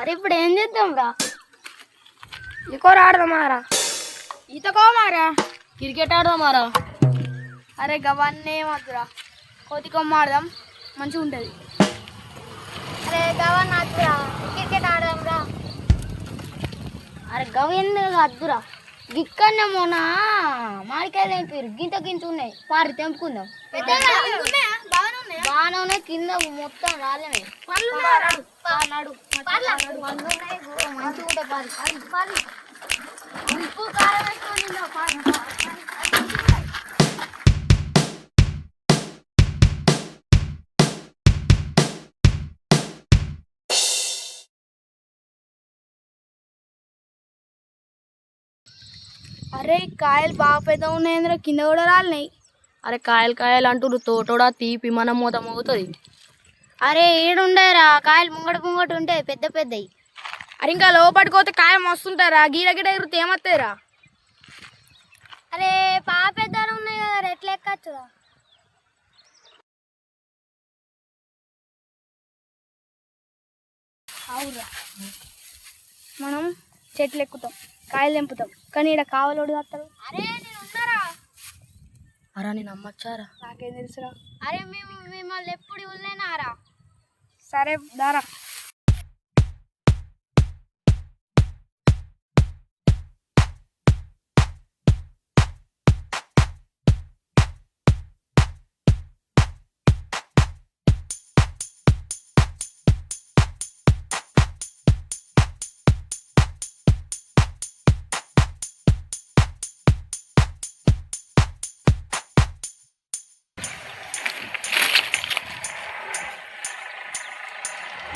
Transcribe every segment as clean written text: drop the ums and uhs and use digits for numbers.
అరే ఇప్పుడు ఏం చేద్దాం రా? ఇంకోరు ఆడదామారా? ఈతకోమారా, క్రికెట్ ఆడదామారా? అరే గవన్నీ ఏమద్దురా, కోతి కొమ్మ ఆడదాం, మంచిగా ఉంటుంది. అరే గవన్ అద్దురా, క్రికెట్ ఆడదాం రా. అరే గవ ఎందుకు అద్దురా? గిక్కన్న మొన్న మామిడికాయ తెంపారు, గింత గింత ఉన్నాయి, పారి తెంపుకుందాం. బాగానే ఉన్నాయి, కింద మొత్తం రాలేమే. మంచిగా పారి ఉప్పు కారం వేసుకొని అరే కాయలు బాగా పెద్ద ఉన్నాయంద్ర, కింద కూడా రాలినాయి. అరే కాయలు కాయలు అంటున్నారు, తోటోడా తీపి మన మూతం అవుతుంది. అరే ఏడుండేరా కాయలు, ముంగట ముంగట ఉంటాయి పెద్ద పెద్దవి. అరే ఇంకా లోపలికి కాయ మస్తుంటారా, గీడ గిడ ఎగురితే ఏమత్తాయిరా? అరే బాగా పెద్ద ఉన్నాయి కదా, ఎట్లా ఎక్కచ్చురా? అవురా, మనం చెట్లు ఎక్కుతాం, కాయలు తెంపుతాం, కానీ ఇక్కడ కావలోడు వస్తాడు. అరే నేను ఉన్నారా? అరా నేను అమ్మచ్చారా? నాకేం తెలుసురా? అరే మేము మిమ్మల్ని ఎప్పుడు ఇవ్వలేనారా? సరే దారా.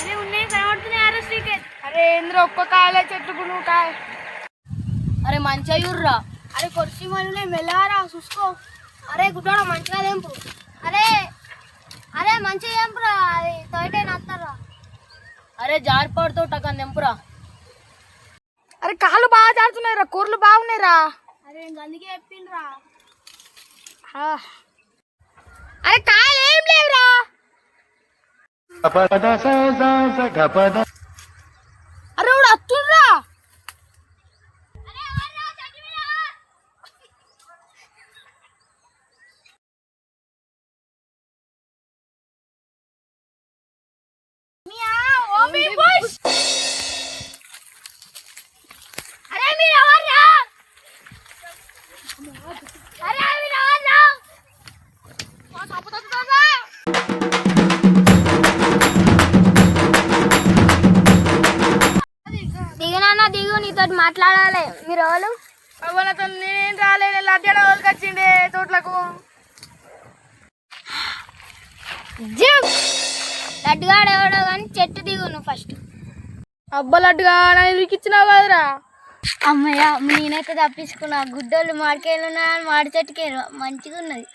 అరే ఉన్నాయి, కనబడుతున్నాయి. అరే శ్రీకేత్, అరే ఇంద్ర ఒక్క కాయలే చెట్టుకు నువ్వు కాయ. అరే మంచిగా యూర్రా. అరే కొరిసి మళ్ళీ మెల్లారా చూసుకో. అరే గుడ్డోడా మంచిగా తెంపు. అరే అరే మంచిగా తెంపురా, అది తోటే నత్తరా. అరే జారిపడితో టకన్ తెంపురా. అరే కాళ్ళు బాగా జారుతున్నాయి రా, కూరలు బాగున్నాయి రా. అరే అందుకే చెప్పిండ్రా. అరే కాయలు ఏం లేవురా. అరే వాడు అత్తుండ్రా. అరే మీరు ఎవర్రా? అరే మీరు ఎవర్రా? దిగునన్నా దిగు, నీతో మాట్లాడాలి. మీరు ఎవరు? అవ్వనతో నేనేం రాలేదు, లడ్డ వచ్చిండే తోటలకు. లడ్డుగాడు ఎవడో కానీ చెట్టు దిగు నువ్వు ఫస్ట్. అబ్బా లడ్డుగా నా ఇరికిచ్చినావు కదరా. అమ్మయ్య నేనైతే తప్పించుకున్నా. గుడ్డోళ్ళు మాడికాయలు ఉన్నాయని మాడి చెట్టుకే మంచిగా ఉన్నది.